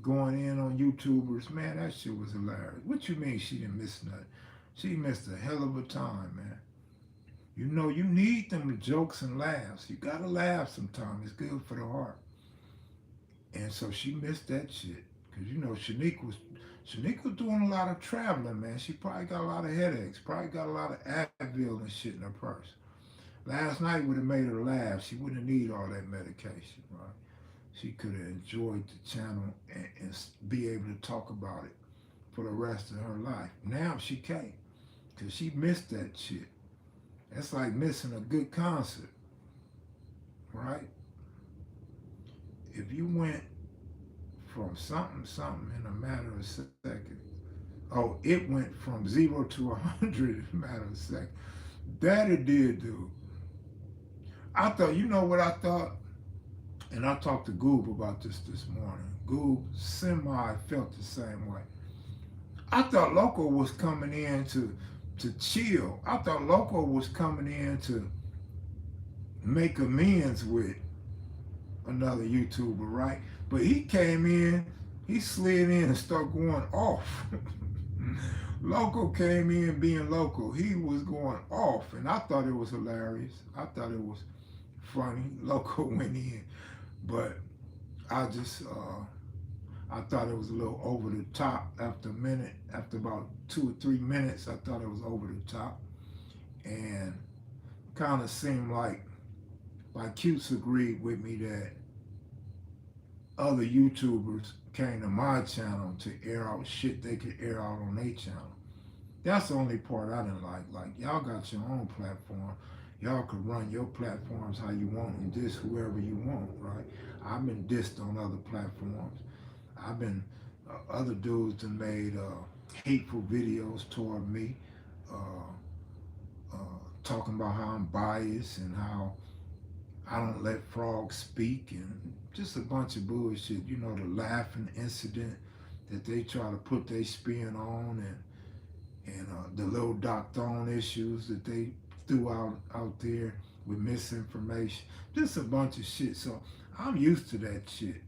Speaker 1: going in on YouTubers. Man, that shit was hilarious. What you mean she didn't miss nothing? She missed a hell of a time, man. You know, you need them jokes and laughs. You gotta laugh sometimes. It's good for the heart. And so she missed that shit. Cause you know, Shanique was doing a lot of traveling, man. She probably got a lot of headaches. Probably got a lot of Advil and shit in her purse. Last night would have made her laugh. She wouldn't need all that medication, right? She could have enjoyed the channel and be able to talk about it for the rest of her life. Now she can't because she missed that shit. That's like missing a good concert, right? If you went from something in a matter of seconds, oh, it went from 0 to 100 in a matter of seconds. That it did, dude. I thought, you know what I thought? And I talked to Goob about this morning. Goob semi felt the same way. I thought Loco was coming in to chill. I thought Loco was coming in to make amends with another YouTuber, right? But he came in, he slid in and started going off. Loco came in being Loco. He was going off, and I thought it was hilarious. I thought it was funny. Loco went in, but I just I thought it was a little over the top after a minute. After about 2 or 3 minutes, I thought it was over the top, and kind of seemed like Cutes agreed with me that other YouTubers came to my channel to air out shit they could air out on their channel. That's the only part I didn't like. Like, y'all got your own platform. Y'all could run your platforms how you want and diss whoever you want, right? I've been dissed on other platforms. I've been, other dudes that made hateful videos toward me, uh, uh, talking about how I'm biased and how I don't let frogs speak and just a bunch of bullshit. You know, the laughing incident that they try to put their spin on, and the little Doc Thone issues that they threw out there with misinformation. Just a bunch of shit. So I'm used to that shit.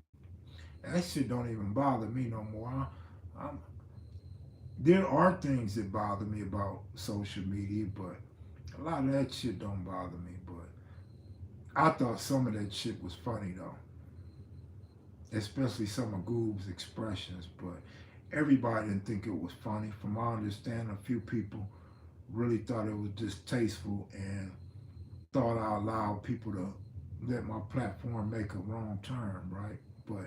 Speaker 1: That shit don't even bother me no more. There are things that bother me about social media, but a lot of that shit don't bother me. But I thought some of that shit was funny though, especially some of Goob's expressions. But everybody didn't think it was funny. From my understanding, a few people really thought it was distasteful and thought I allowed people to let my platform make a wrong turn, right? But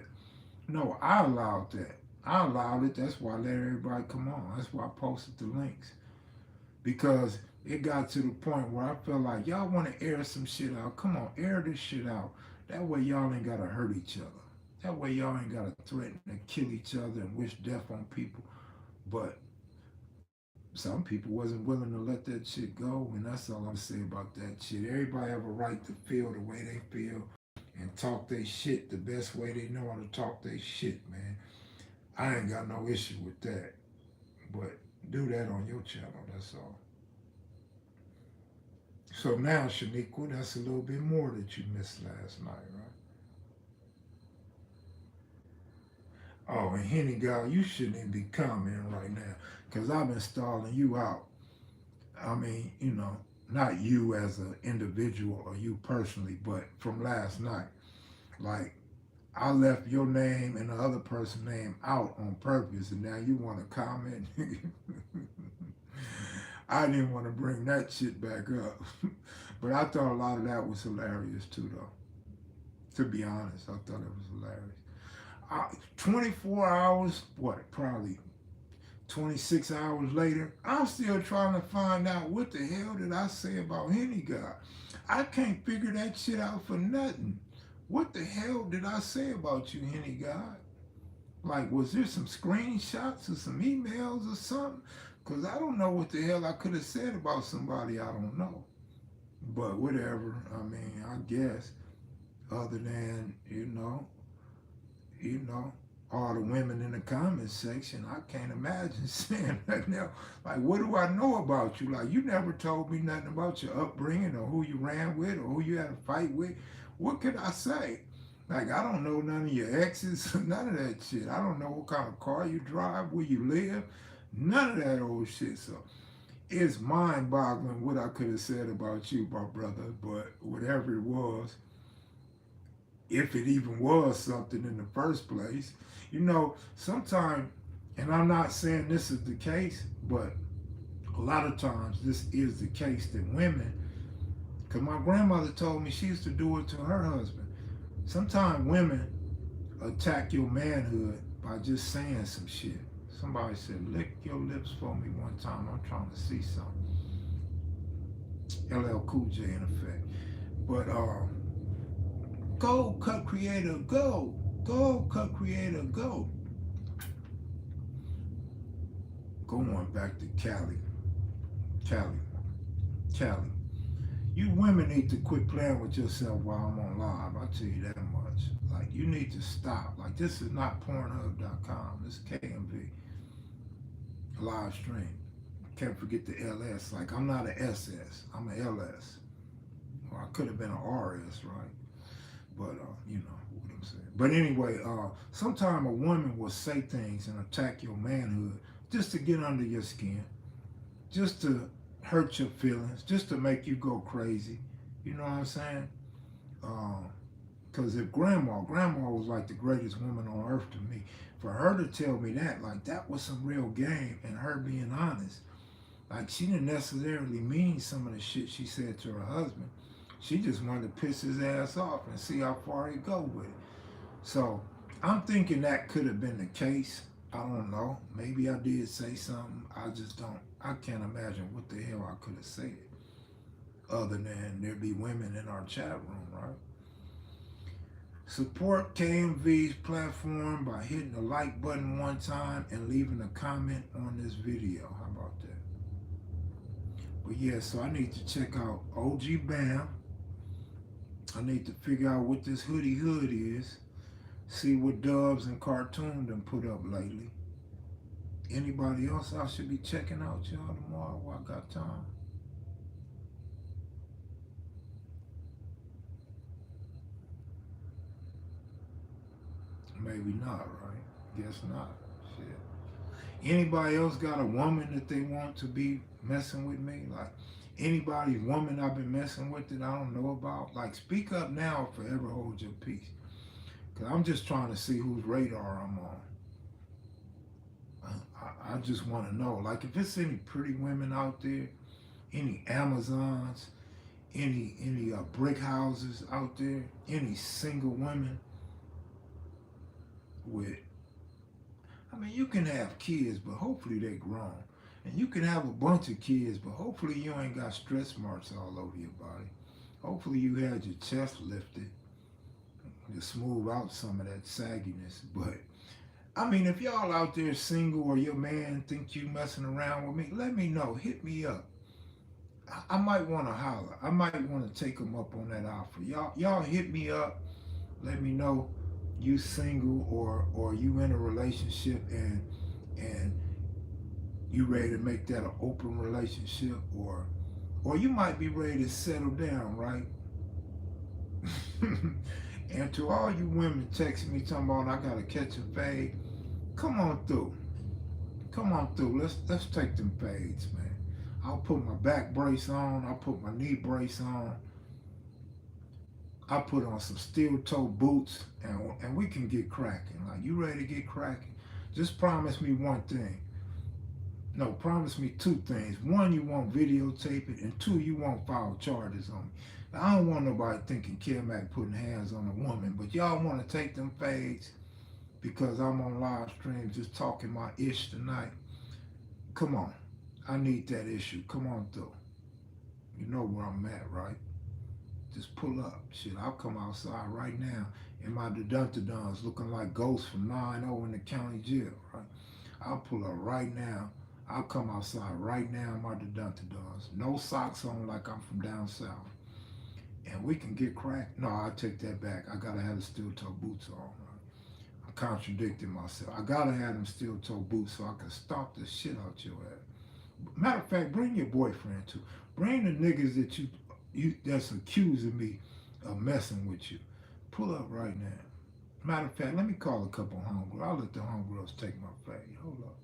Speaker 1: no, I allowed that. I allowed it. That's why I let everybody come on. That's why I posted the links. Because it got to the point where I felt like y'all want to air some shit out. Come on, air this shit out. That way y'all ain't got to hurt each other. That way y'all ain't got to threaten to kill each other and wish death on people. But some people wasn't willing to let that shit go, and that's all I'm saying about that shit. Everybody have a right to feel the way they feel and talk their shit the best way they know how to talk their shit, man. I ain't got no issue with that. But do that on your channel, that's all. So now, Shaniqua, that's a little bit more that you missed last night, right? Oh, and Henny Gal, you shouldn't even be commenting right now, because I've been stalling you out. I mean, you know, not you as an individual or you personally, but from last night. Like, I left your name and the other person's name out on purpose, and now you want to comment? I didn't want to bring that shit back up. But I thought a lot of that was hilarious too, though. To be honest, I thought it was hilarious. 24 hours, what, probably 26 hours later, I'm still trying to find out what the hell did I say about Henny God. I can't figure that shit out for nothing. What the hell did I say about you, Henny God? Like, was there some screenshots or some emails or something? Because I don't know what the hell I could have said about somebody I don't know. But whatever, I mean, I guess, other than, you know, all the women in the comments section, I can't imagine saying nothing else. Like, what do I know about you? Like, you never told me nothing about your upbringing or who you ran with or who you had a fight with. What could I say? Like, I don't know none of your exes, none of that shit. I don't know what kind of car you drive, where you live, none of that old shit. So it's mind-boggling what I could have said about you, my brother, but whatever it was, if it even was something in the first place, you know, sometimes, and I'm not saying this is the case, but a lot of times this is the case that women, because my grandmother told me she used to do it to her husband. Sometimes women attack your manhood by just saying some shit. Somebody said, lick your lips for me one time. I'm trying to see something. LL Cool J in effect. But go, Cut Creator, go. Go, Cut Creator, go. Going back to Cali. You women need to quit playing with yourself while I'm on live. I'll tell you that much. Like, you need to stop. Like, this is not Pornhub.com. This is KMV live stream. Can't forget the LS. Like, I'm not an SS. I'm an LS. Or I could have been an RS, right? But you know what I'm saying. But anyway, sometimes a woman will say things and attack your manhood just to get under your skin, just to hurt your feelings, just to make you go crazy. You know what I'm saying? Because if grandma was like the greatest woman on earth to me, for her to tell me that, like, that was some real game, and her being honest. Like, she didn't necessarily mean some of the shit she said to her husband. She just wanted to piss his ass off and see how far he go with it. So I'm thinking that could have been the case. I don't know. Maybe I did say something. I can't imagine what the hell I could have said. Other than there be women in our chat room, right? Support KMV's platform by hitting the like button one time and leaving a comment on this video. How about that? But yeah, so I need to check out OG Bam. I need to figure out what this hoodie hood is. See what Dubs and Cartoon done put up lately. Anybody else I should be checking out, y'all, tomorrow while I got time? Maybe not, right? Guess not. Shit. Anybody else got a woman that they want to be messing with me? Like, anybody's woman I've been messing with that I don't know about? Like, speak up now or forever hold your peace. Because I'm just trying to see whose radar I'm on. I just want to know. Like, if it's any pretty women out there, any Amazons, any brick houses out there, any single women with, I mean, you can have kids, but hopefully they grown. And you can have a bunch of kids, but hopefully you ain't got stretch marks all over your body. Hopefully you had your chest lifted to smooth out some of that sagginess. But I mean, if y'all out there single or your man think you messing around with me, let me know. Hit me up. I might want to holler. I might want to take them up on that offer. Y'all hit me up. Let me know you single or you in a relationship and you ready to make that an open relationship, or you might be ready to settle down, right? And to all you women texting me talking about I gotta catch a fade, come on through. Come on through. Let's take them fades, man. I'll put my back brace on, I'll put my knee brace on, I'll put on some steel toe boots, and we can get cracking. Like, you ready to get cracking? Just promise me one thing. No, promise me two things. One, you won't videotape it, and two, you won't file charges on me. Now, I don't want nobody thinking Kev putting hands on a woman, but y'all want to take them fades because I'm on live stream just talking my ish tonight. Come on. I need that issue. Come on through. You know where I'm at, right? Just pull up. Shit, I'll come outside right now in my Duduntadons looking like ghosts from 9-0 in the county jail, right? I'll pull up right now. I'll come outside right now in my Duduntadons. No socks on like I'm from down south. And we can get cracked. No, I take that back. I gotta have the steel toe boots on, right? I'm contradicting myself. I gotta have them steel toe boots so I can stomp the shit out your ass. Matter of fact, bring your boyfriend too. Bring the niggas that you that's accusing me of messing with you. Pull up right now. Matter of fact, let me call a couple homegirls. I'll let the homegirls take my fade. Hold up.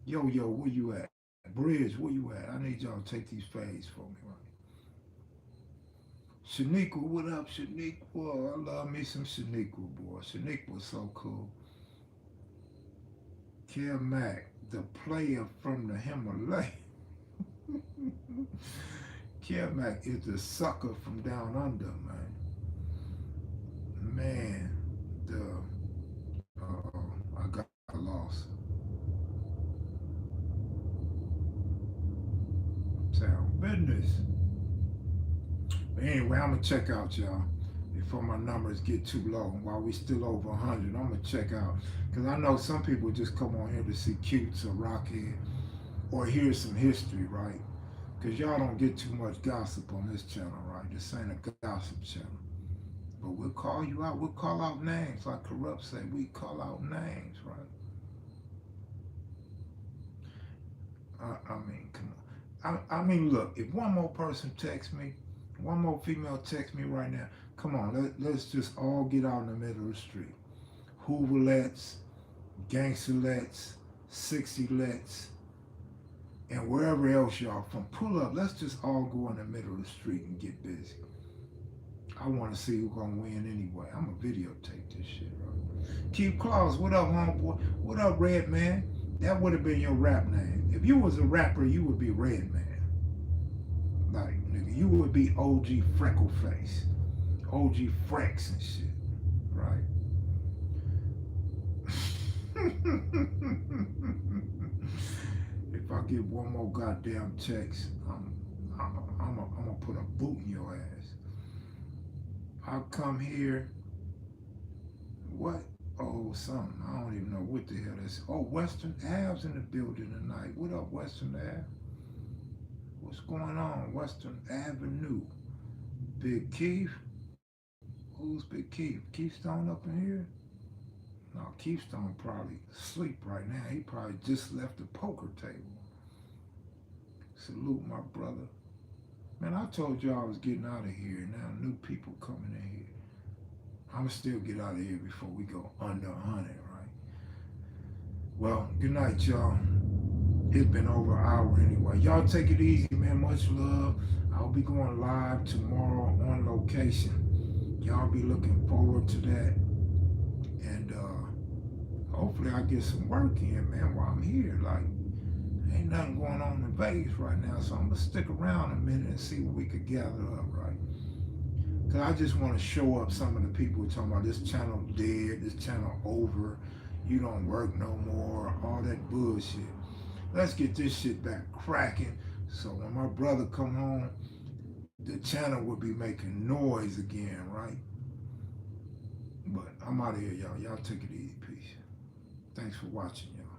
Speaker 1: Yo, where you at? Bridge, where you at? I need y'all to take these fades for me, right? Shaniqua, what up, Shaniqua? I love me some Shaniqua, boy. Shaniqua's so cool. Kev Mac, the player from the Himalaya. Kev Mac is the sucker from down under, man. Man, I got lost. Sound business. But anyway, I'm gonna check out, y'all, before my numbers get too low. While we still over 100, I'm gonna check out, because I know some people just come on here to see cutes or rockhead or hear some history, right? Because y'all don't get too much gossip on this channel, right? This ain't a gossip channel. But we'll call you out. We'll call out names, like Corrupt said. We call out names, right? I mean, come on. I mean, look. If one more person texts me, one more female texts me right now. Come on, let's just all get out in the middle of the street. Hooverlets, gangsterlets, 60lets, and wherever else y'all from. Pull up. Let's just all go in the middle of the street and get busy. I want to see who's gonna win anyway. I'm gonna videotape this shit, right? Keith Claus, what up, homeboy? What up, Red Man? That would have been your rap name. If you was a rapper, you would be Red Man. Like, nigga, you would be OG Freckleface, OG Frex and shit, right? If I get one more goddamn text, I'm gonna put a boot in your ass. I'll come here. What? Oh, something. I don't even know what the hell this is. Oh, Western Ave's in the building tonight. What up, Western Ave? What's going on? Western Avenue. Big Keith? Who's Big Keith? Keith Stone up in here? No, Keith Stone probably asleep right now. He probably just left the poker table. Salute my brother. Man, I told you I was getting out of here. Now new people coming in here. I'ma still get out of here before we go under 100, right? Well, good night, y'all. It's been over an hour anyway. Y'all take it easy, man. Much love. I'll be going live tomorrow on location. Y'all be looking forward to that. And hopefully I get some work in, man, while I'm here. Like, ain't nothing going on in Vegas right now, so I'm gonna stick around a minute and see what we could gather up, right? Cause I just want to show up some of the people talking about this channel dead, this channel over, you don't work no more, all that bullshit. Let's get this shit back cracking, so when my brother come home, the channel will be making noise again, right? But I'm out of here, y'all. Y'all take it easy. Peace. Thanks for watching, y'all.